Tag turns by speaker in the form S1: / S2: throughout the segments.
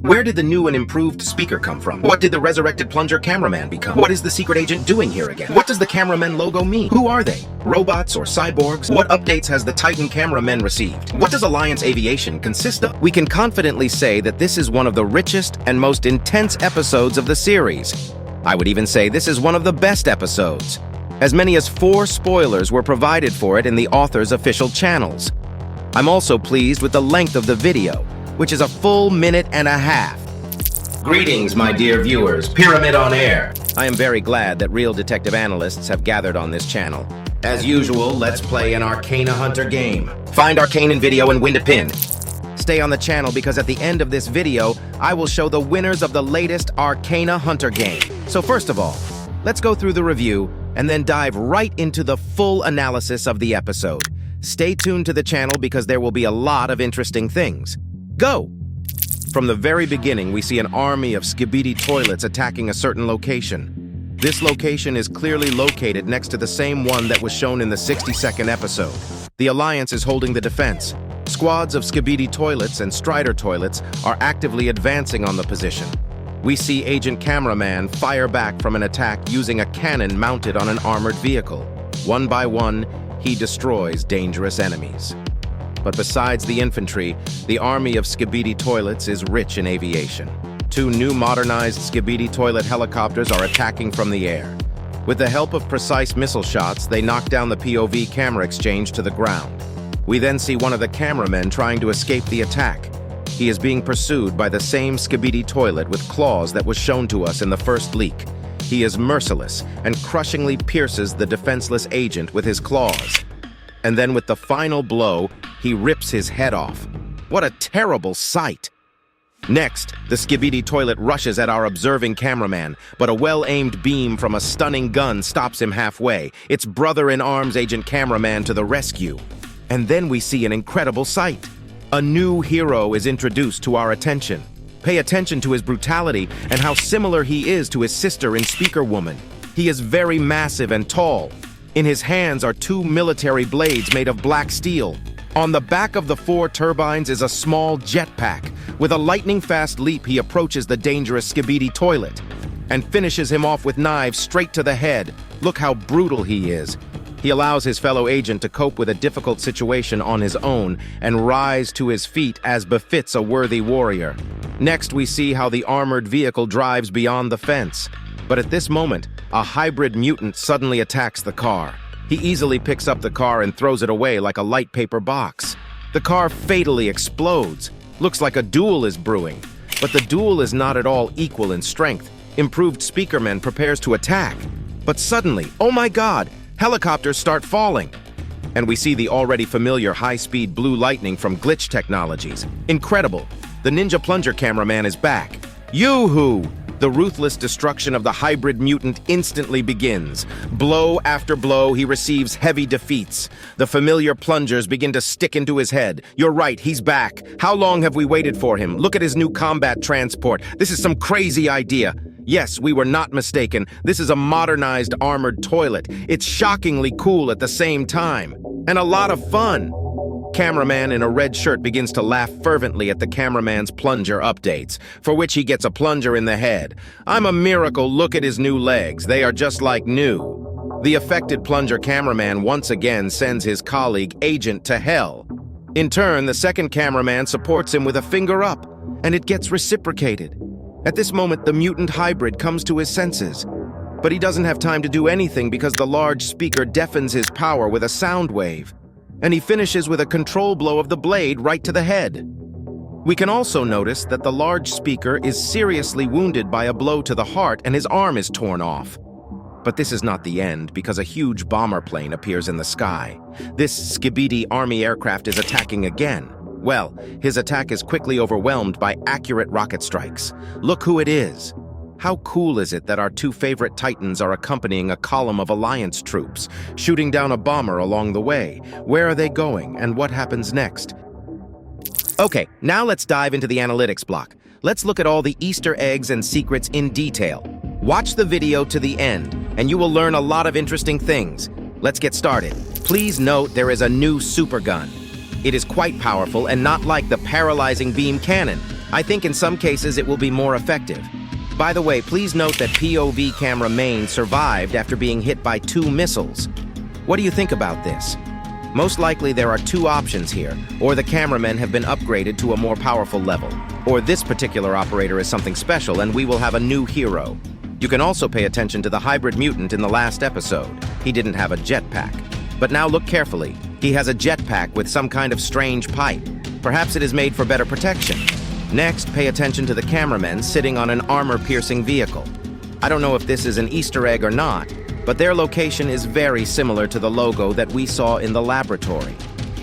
S1: Where did the new and improved speaker come from? What did the resurrected plunger cameraman become? What is the secret agent doing here again? What does the cameraman logo mean? Who are they? Robots or cyborgs? What updates has the Titan cameraman received? What does Alliance Aviation consist of? We can confidently say that this is one of the richest and most intense episodes of the series. I would even say this is one of the best episodes. As many as 4 spoilers were provided for it in the author's official channels. I'm also pleased with the length of the video, which is a full minute and a half. Greetings, my dear viewers. Pyramid on Air. I am very glad that real detective analysts have gathered on this channel. As usual, let's play an Arcana Hunter game. Find Arcane in video and win a pin. Stay on the channel because at the end of this video, I will show the winners of the latest Arcana Hunter game. So first of all, let's go through the review and then dive right into the full analysis of the episode. Stay tuned to the channel because there will be a lot of interesting things. Go! From the very beginning, we see an army of Skibidi toilets attacking a certain location. This location is clearly located next to the same one that was shown in the 60-second episode. The Alliance is holding the defense. Squads of Skibidi toilets and Strider toilets are actively advancing on the position. We see Agent Cameraman fire back from an attack using a cannon mounted on an armored vehicle. One by one, he destroys dangerous enemies. But besides the infantry, the army of Skibidi toilets is rich in aviation. 2 new modernized Skibidi toilet helicopters are attacking from the air. With the help of precise missile shots, they knock down the POV camera exchange to the ground. We then see one of the cameramen trying to escape the attack. He is being pursued by the same Skibidi toilet with claws that was shown to us in the first leak. He is merciless and crushingly pierces the defenseless agent with his claws. And then with the final blow, he rips his head off. What a terrible sight! Next, the Skibidi toilet rushes at our observing cameraman, but a well-aimed beam from a stunning gun stops him halfway. It's brother-in-arms Agent Cameraman to the rescue. And then we see an incredible sight. A new hero is introduced to our attention. Pay attention to his brutality and how similar he is to his sister in Speakerwoman. He is very massive and tall. In his hands are 2 military blades made of black steel. On the back of the 4 turbines is a small jetpack. With a lightning-fast leap, he approaches the dangerous Skibidi toilet and finishes him off with knives straight to the head. Look how brutal he is. He allows his fellow agent to cope with a difficult situation on his own and rise to his feet as befits a worthy warrior. Next, we see how the armored vehicle drives beyond the fence. But at this moment, a hybrid mutant suddenly attacks the car. He easily picks up the car and throws it away like a light paper box. The car fatally explodes. Looks like a duel is brewing. But the duel is not at all equal in strength. Improved Speakerman prepares to attack. But suddenly, oh my God, helicopters start falling. And we see the already familiar high-speed blue lightning from Glitch Technologies. Incredible. The Ninja Plunger cameraman is back. Yoo-hoo! The ruthless destruction of the hybrid mutant instantly begins. Blow after blow, he receives heavy defeats. The familiar plungers begin to stick into his head. You're right, he's back. How long have we waited for him? Look at his new combat transport. This is some crazy idea. Yes, we were not mistaken. This is a modernized armored toilet. It's shockingly cool at the same time. And a lot of fun. Cameraman in a red shirt begins to laugh fervently at the cameraman's plunger updates, for which he gets a plunger in the head. I'm a miracle, look at his new legs. They are just like new. The affected plunger cameraman once again sends his colleague Agent to hell. In turn, the second cameraman supports him with a finger up, and it gets reciprocated. At this moment, the mutant hybrid comes to his senses. But he doesn't have time to do anything because the large speaker deafens his power with a sound wave. And he finishes with a control blow of the blade right to the head. We can also notice that the large speaker is seriously wounded by a blow to the heart and his arm is torn off. But this is not the end because a huge bomber plane appears in the sky. This Skibidi army aircraft is attacking again. Well, his attack is quickly overwhelmed by accurate rocket strikes. Look who it is. How cool is it that our 2 favorite Titans are accompanying a column of Alliance troops, shooting down a bomber along the way? Where are they going, and what happens next? Okay, now let's dive into the analytics block. Let's look at all the Easter eggs and secrets in detail. Watch the video to the end, and you will learn a lot of interesting things. Let's get started. Please note there is a new super gun. It is quite powerful and not like the paralyzing beam cannon. I think in some cases it will be more effective. By the way, please note that POV camera main survived after being hit by 2 missiles. What do you think about this? Most likely there are 2 options here, or the cameramen have been upgraded to a more powerful level, or this particular operator is something special and we will have a new hero. You can also pay attention to the hybrid mutant in the last episode. He didn't have a jetpack. But now look carefully. He has a jetpack with some kind of strange pipe. Perhaps it is made for better protection. Next, pay attention to the cameramen sitting on an armor-piercing vehicle. I don't know if this is an Easter egg or not, but their location is very similar to the logo that we saw in the laboratory.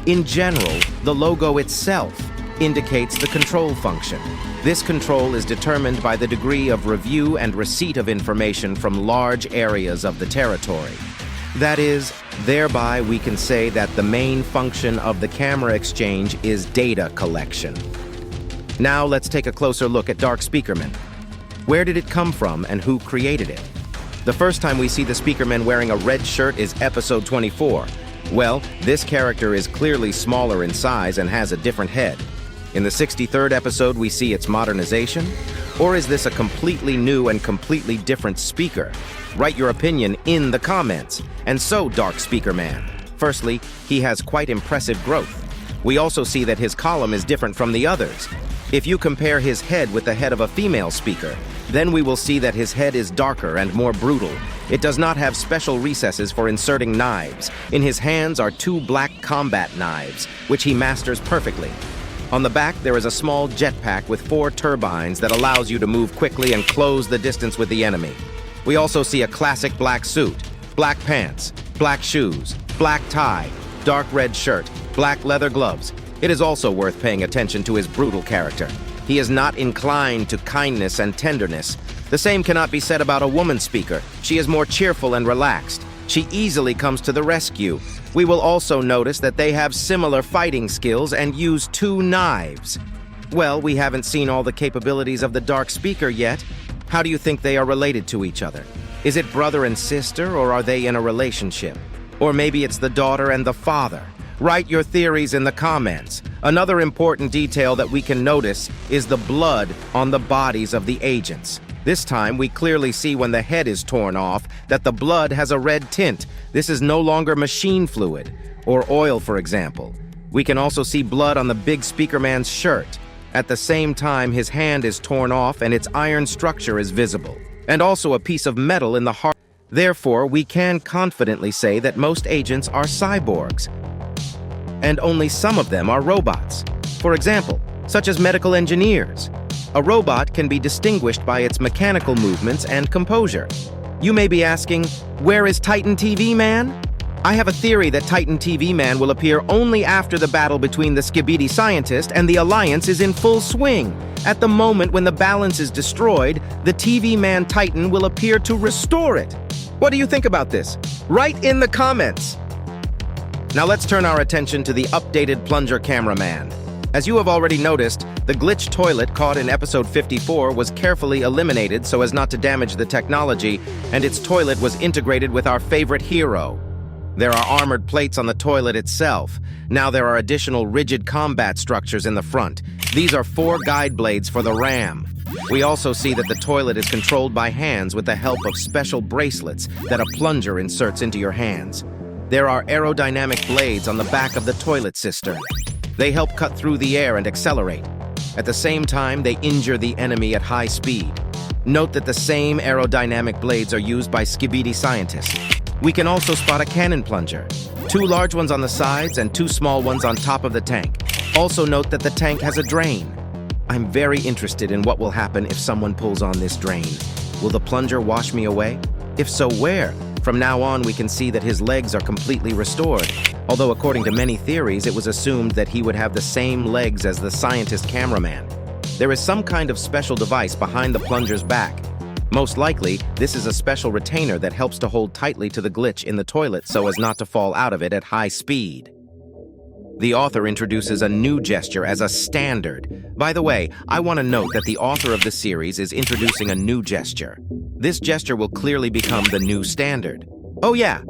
S1: In general, the logo itself indicates the control function. This control is determined by the degree of review and receipt of information from large areas of the territory. That is, thereby we can say that the main function of the camera exchange is data collection. Now let's take a closer look at Dark Speakerman. Where did it come from and who created it? The first time we see the Speakerman wearing a red shirt is episode 24. Well, this character is clearly smaller in size and has a different head. In the 63rd episode, we see its modernization? Or is this a completely new and completely different speaker? Write your opinion in the comments. And so, Dark Speakerman. Firstly, he has quite impressive growth. We also see that his column is different from the others. If you compare his head with the head of a female speaker, then we will see that his head is darker and more brutal. It does not have special recesses for inserting knives. In his hands are 2 black combat knives, which he masters perfectly. On the back, there is a small jetpack with 4 turbines that allows you to move quickly and close the distance with the enemy. We also see a classic black suit, black pants, black shoes, black tie, dark red shirt, black leather gloves. It is also worth paying attention to his brutal character. He is not inclined to kindness and tenderness. The same cannot be said about a woman speaker. She is more cheerful and relaxed. She easily comes to the rescue. We will also notice that they have similar fighting skills and use 2 knives. Well, we haven't seen all the capabilities of the Dark Speaker yet. How do you think they are related to each other? Is it brother and sister, or are they in a relationship? Or maybe it's the daughter and the father. Write your theories in the comments. Another important detail that we can notice is the blood on the bodies of the agents. This time, we clearly see when the head is torn off that the blood has a red tint. This is no longer machine fluid, or oil, for example. We can also see blood on the big Speakerman's shirt. At the same time, his hand is torn off and its iron structure is visible, and also a piece of metal in the heart. Therefore, we can confidently say that most agents are cyborgs, and only some of them are robots. For example, such as medical engineers. A robot can be distinguished by its mechanical movements and composure. You may be asking, where is Titan TV Man? I have a theory that Titan TV Man will appear only after the battle between the Skibidi scientist and the Alliance is in full swing. At the moment when the balance is destroyed, the TV Man Titan will appear to restore it. What do you think about this? Write in the comments. Now let's turn our attention to the updated Plunger cameraman. As you have already noticed, the glitch toilet caught in episode 54 was carefully eliminated so as not to damage the technology, and its toilet was integrated with our favorite hero. There are armored plates on the toilet itself. Now there are additional rigid combat structures in the front. These are 4 guide blades for the ram. We also see that the toilet is controlled by hands with the help of special bracelets that a plunger inserts into your hands. There are aerodynamic blades on the back of the toilet cistern. They help cut through the air and accelerate. At the same time, they injure the enemy at high speed. Note that the same aerodynamic blades are used by Skibidi scientists. We can also spot a cannon plunger, 2 large ones on the sides and 2 small ones on top of the tank. Also note that the tank has a drain. I'm very interested in what will happen if someone pulls on this drain. Will the plunger wash me away? If so, where? From now on, we can see that his legs are completely restored. Although according to many theories, it was assumed that he would have the same legs as the scientist cameraman. There is some kind of special device behind the plunger's back. Most likely, this is a special retainer that helps to hold tightly to the glitch in the toilet so as not to fall out of it at high speed. The author introduces a new gesture as a standard. By the way, I want to note that the author of the series is introducing a new gesture. This gesture will clearly become the new standard. Oh yeah,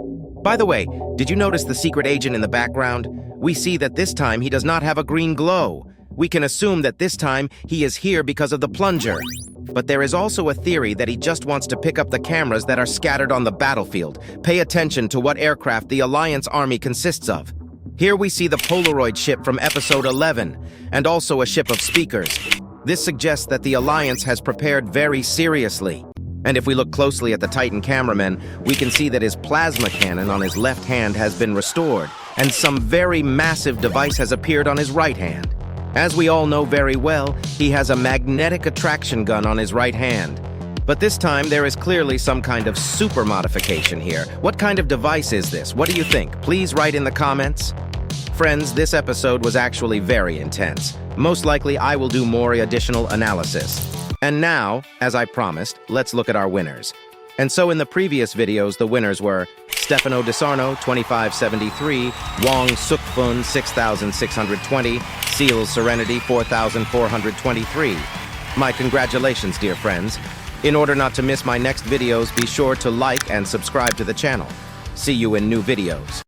S1: by the way, did you notice the secret agent in the background? We see that this time he does not have a green glow. We can assume that this time he is here because of the plunger. But there is also a theory that he just wants to pick up the cameras that are scattered on the battlefield. Pay attention to what aircraft the Alliance army consists of. Here we see the Polaroid ship from episode 11, and also a ship of speakers. This suggests that the Alliance has prepared very seriously. And if we look closely at the Titan cameraman, we can see that his plasma cannon on his left hand has been restored, and some very massive device has appeared on his right hand. As we all know very well, he has a magnetic attraction gun on his right hand. But this time, there is clearly some kind of super modification here. What kind of device is this? What do you think? Please write in the comments. Friends, this episode was actually very intense. Most likely, I will do more additional analysis. And now, as I promised, let's look at our winners. And so in the previous videos, the winners were Stefano DeSarno, 2573, Wong Sukfun, 6620, Seals Serenity, 4423. My congratulations, dear friends. In order not to miss my next videos, be sure to like and subscribe to the channel. See you in new videos.